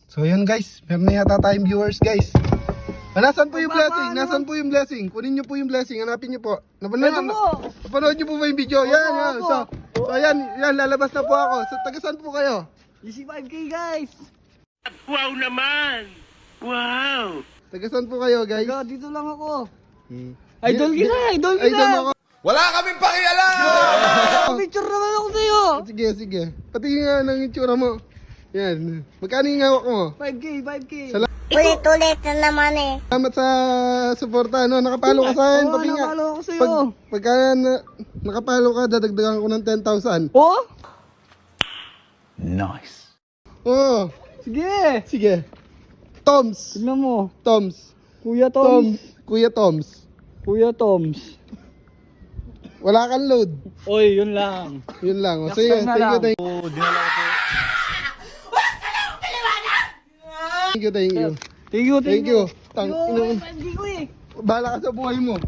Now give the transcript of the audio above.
So yun guys, meron na yata tayong viewers guys. Nasaan po yung blessing? Nasaan po yung blessing? Kunin nyo po yung blessing, hanapin nyo po. Napanood nyo po ba yung video? Yan. So yan, lalabas na po ako. So taga saan po kayo? Easy 5K guys. Wow naman! Wow! Taga saan po kayo guys? Taga, dito lang ako. Idol Idol mo ako. Wala kaming pakialam! Picture naman ako sa'yo. Sige. Pati nga ng itsura mo. Yan. Magkano yung hawak mo? 5K. Ulit-ulit na naman eh. Salamat sa suporta, no? Nakapalo ka sa akin, pati nga. nakapalo ako sa'yo. Pagka nakapalo ka, dadagdagan ko ng 10,000. Oh? Nice. Oo. Sige. Toms. Tignan mo. Toms. Kuya Toms. Kuya Toms. Kuya Toms. Wala kang load. Oy, yun lang. Yun lang. O, Next sige, time na thank you, lang. thank you. Thank you. Thank you. Tang, Yo, 5K ko eh. bahala ka sa buhay mo.